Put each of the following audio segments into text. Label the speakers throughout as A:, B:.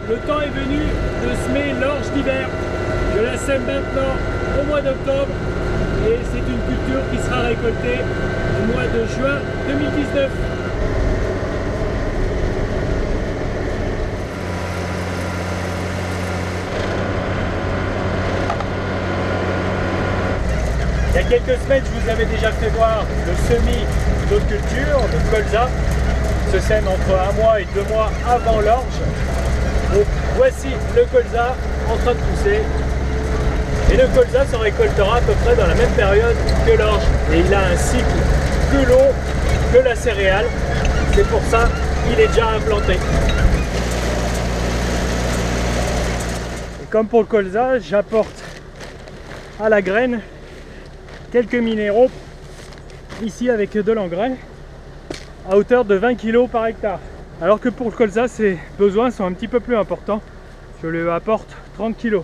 A: le temps est venu de semer l'orge d'hiver. Je la sème maintenant au mois d'octobre et c'est une culture qui sera récoltée au mois de juin 2019. Il y a quelques semaines, je vous avais déjà fait voir le semis d'autres cultures, de colza, se sème entre 1 mois et 2 mois avant l'orge. Donc voici le colza en train de pousser. Et le colza se récoltera à peu près dans la même période que l'orge. Et il a un cycle plus long que la céréale. C'est pour ça qu'il est déjà implanté. Et comme pour le colza, j'apporte à la graine quelques minéraux ici avec de l'engrais à hauteur de 20 kg par hectare. Alors que pour le colza, ses besoins sont un petit peu plus importants. Je lui apporte 30 kg.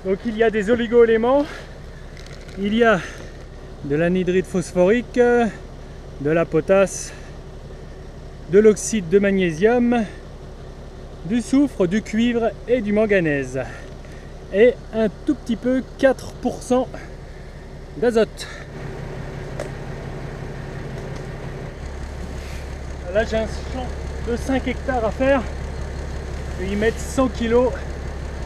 A: Donc il y a des oligo-éléments, il y a de l'anhydride phosphorique, de la potasse, de l'oxyde de magnésium, du soufre, du cuivre et du manganèse. Et un tout petit peu 4% d'azote. Là j'ai un champ de 5 hectares à faire et ils mettent 100 kg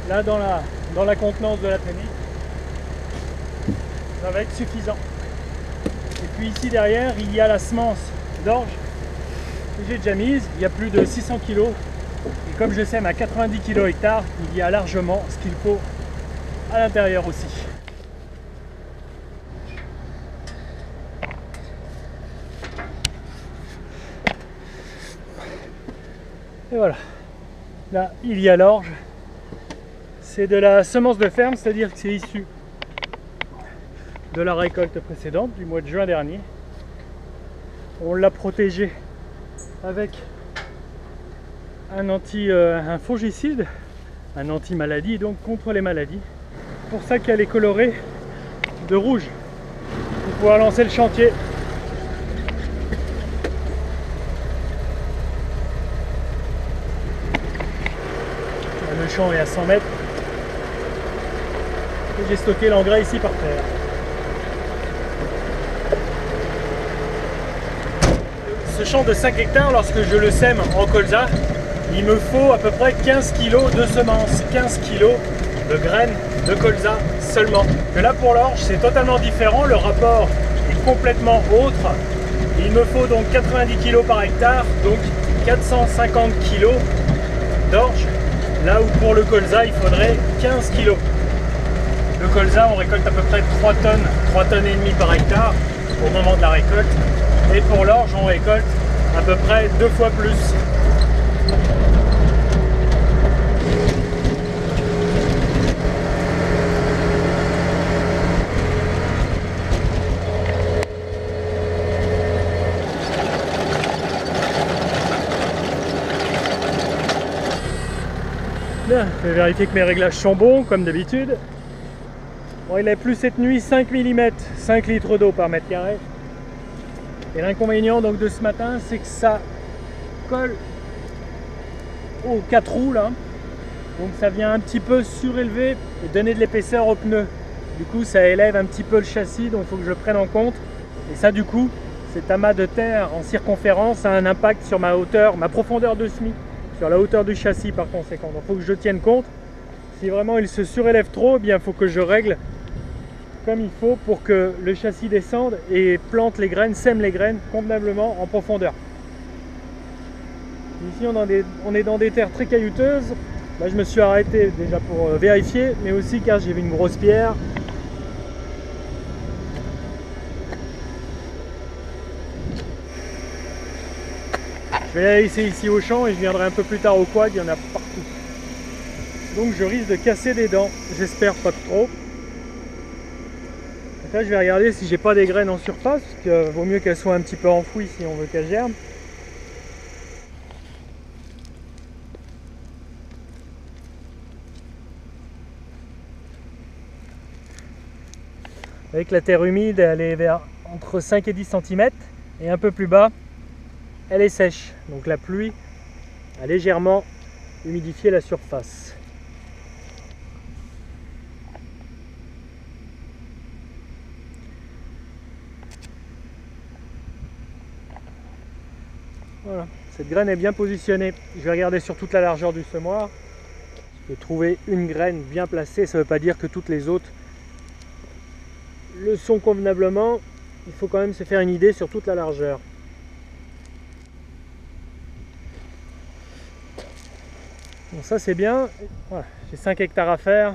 A: là dans la contenance de la traînée. Ça va être suffisant. Et puis ici derrière il y a la semence d'orge que j'ai déjà mise, il y a plus de 600 kg et comme je sème à 90 kg hectare, il y a largement ce qu'il faut à l'intérieur aussi. Et voilà, là il y a l'orge, c'est de la semence de ferme, c'est-à-dire que c'est issu de la récolte précédente du mois de juin dernier. On l'a protégé avec un fongicide, un anti-maladie, donc contre les maladies. C'est pour ça qu'elle est colorée de rouge, pour pouvoir lancer le chantier. Le champ est à 100 mètres et j'ai stocké l'engrais ici par terre. Ce champ de 5 hectares, lorsque je le sème en colza, il me faut à peu près 15 kg de semences, 15 kg de graines de colza seulement. Que là pour l'orge c'est totalement différent, le rapport est complètement autre. Il me faut donc 90 kg par hectare, donc 450 kg d'orge. Là où pour le colza, il faudrait 15 kg. Le colza, on récolte à peu près 3 tonnes et demie par hectare au moment de la récolte. Et pour l'orge, on récolte à peu près 2 fois plus. Je vais vérifier que mes réglages sont bons comme d'habitude. Bon, il a plu cette nuit 5 mm, 5 litres d'eau par mètre carré. Et l'inconvénient donc de ce matin, c'est que ça colle aux 4 roues là. Donc ça vient un petit peu surélever et donner de l'épaisseur aux pneus. Du coup ça élève un petit peu le châssis, donc il faut que je prenne en compte. Et ça du coup, cet amas de terre en circonférence a un impact sur ma hauteur, ma profondeur de semis, sur la hauteur du châssis par conséquent. Donc il faut que je tienne compte. Si vraiment il se surélève trop, eh bien il faut que je règle comme il faut pour que le châssis descende et plante les graines, sème les graines convenablement en profondeur. Ici on est dans des terres très caillouteuses. Là je me suis arrêté déjà pour vérifier, mais aussi car j'ai vu une grosse pierre. Je vais la laisser ici au champ et je viendrai un peu plus tard au quad, il y en a partout. Donc je risque de casser des dents, j'espère pas trop. Donc là je vais regarder si j'ai pas des graines en surface, parce qu'il vaut mieux qu'elles soient un petit peu enfouies si on veut qu'elles germent. Avec la terre humide, elle est vers entre 5 et 10 cm et un peu plus bas, elle est sèche. Donc la pluie a légèrement humidifier la surface. Voilà, cette graine est bien positionnée. Je vais regarder sur toute la largeur du semoir. Je vais trouver une graine bien placée. Ça ne veut pas dire que toutes les autres le sont convenablement. Il faut quand même se faire une idée sur toute la largeur. Bon, ça c'est bien. Voilà, j'ai 5 hectares à faire.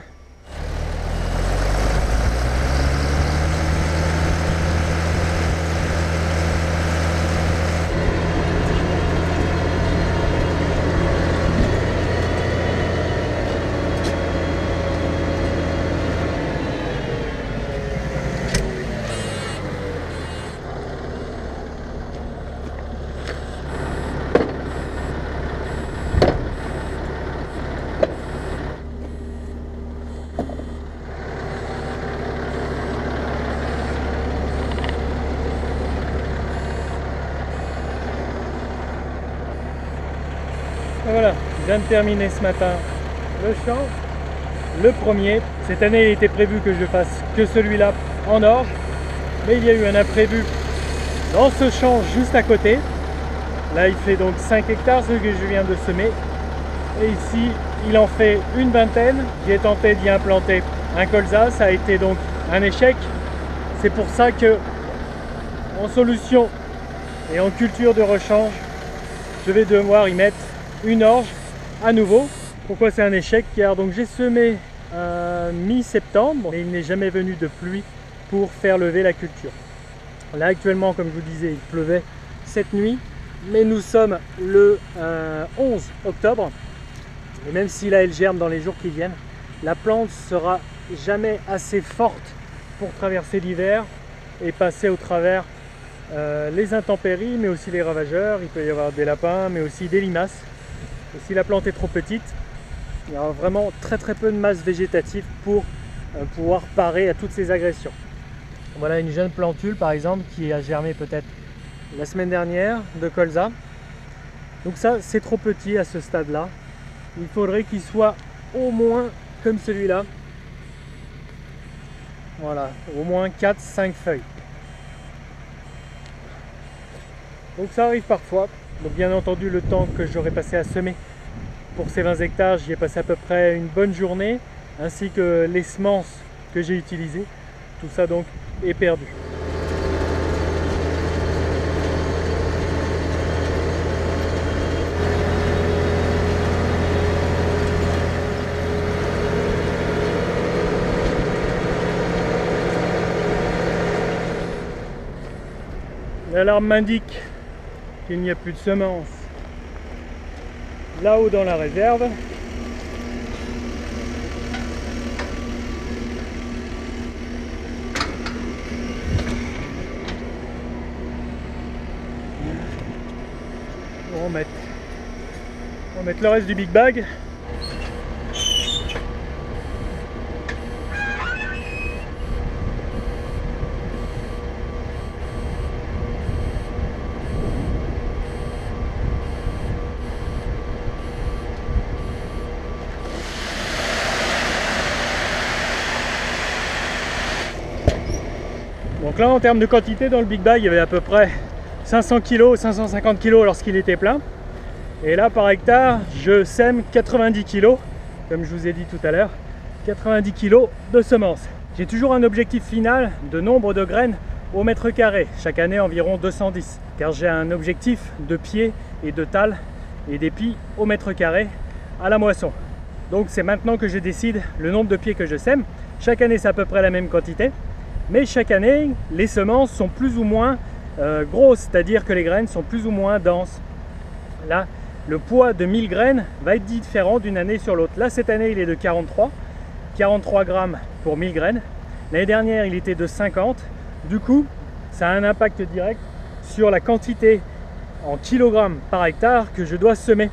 A: Et voilà, je viens de terminer ce matin le champ, le premier. Cette année, il était prévu que je fasse que celui-là en orge, mais il y a eu un imprévu dans ce champ juste à côté. Là, il fait donc 5 hectares, ce que je viens de semer. Et ici, il en fait une vingtaine. J'ai tenté d'y implanter un colza, ça a été donc un échec. C'est pour ça que, en solution et en culture de rechange, je vais devoir y mettre une orge à nouveau. Pourquoi c'est un échec? Car donc j'ai semé mi-septembre et il n'est jamais venu de pluie pour faire lever la culture. Là actuellement, comme je vous disais, il pleuvait cette nuit, mais nous sommes le 11 octobre et même si là elle germe dans les jours qui viennent, la plante sera jamais assez forte pour traverser l'hiver et passer au travers les intempéries, mais aussi les ravageurs. Il peut y avoir des lapins, mais aussi des limaces. Et si la plante est trop petite, il y aura vraiment très peu de masse végétative pour pouvoir parer à toutes ces agressions. Voilà une jeune plantule par exemple qui a germé peut-être la semaine dernière de colza. Donc ça c'est trop petit à ce stade là. Il faudrait qu'il soit au moins comme celui-là. Voilà, au moins 4-5 feuilles. Donc ça arrive parfois. Donc bien entendu le temps que j'aurais passé à semer pour ces 20 hectares, j'y ai passé à peu près une bonne journée, ainsi que les semences que j'ai utilisées. Tout ça donc est perdu. L'alarme m'indique qu'il n'y a plus de semences là-haut dans la réserve. On va mettre le reste du big bag. Donc là en termes de quantité dans le big bag il y avait à peu près 500 kg, 550 kg lorsqu'il était plein. Et là par hectare je sème 90 kg, comme je vous ai dit tout à l'heure, 90 kg de semences. J'ai toujours un objectif final de nombre de graines au mètre carré, chaque année environ 210, car j'ai un objectif de pieds et de tales et d'épis au mètre carré à la moisson. Donc c'est maintenant que je décide le nombre de pieds que je sème. Chaque année c'est à peu près la même quantité, mais chaque année les semences sont plus ou moins grosses, c'est-à-dire que les graines sont plus ou moins denses. Là, le poids de 1000 graines va être différent d'une année sur l'autre. Là, cette année, il est de 43 grammes pour 1000 graines. L'année dernière, il était de 50. Du coup, ça a un impact direct sur la quantité en kilogrammes par hectare que je dois semer.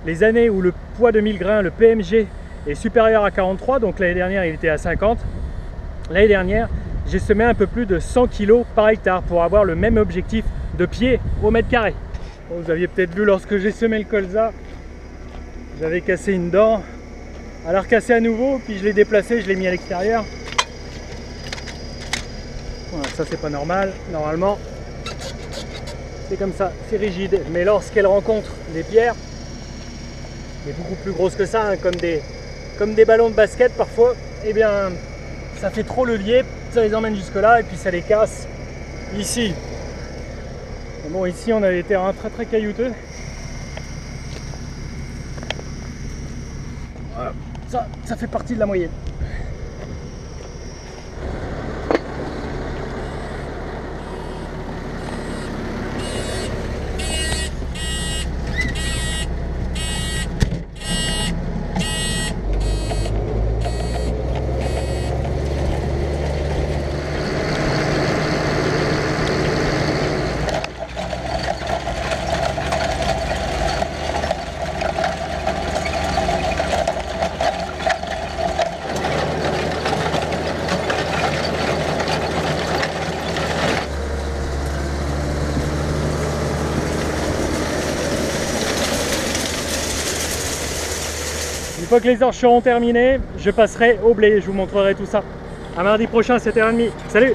A: Les années où le poids de 1000 grains, le PMG, est supérieur à 43, donc l'année dernière, il était à 50. L'année dernière, j'ai semé un peu plus de 100 kg par hectare pour avoir le même objectif de pieds au mètre carré. Vous aviez peut-être vu lorsque j'ai semé le colza, J'avais cassé une dent, à la recasser à nouveau, puis je l'ai déplacé, je l'ai mis à l'extérieur. Voilà, ça c'est pas normal, normalement c'est comme ça, c'est rigide, mais lorsqu'elle rencontre des pierres, mais beaucoup plus grosses que ça, hein, comme des ballons de basket parfois, eh bien ça fait trop levier, ça les emmène jusque là et puis ça les casse ici. Et bon, ici on a des terrains très très caillouteux. Voilà, ça fait partie de la moyenne. Une fois que les arches seront terminées, je passerai au blé, je vous montrerai tout ça. À mardi prochain, 7h30. Salut!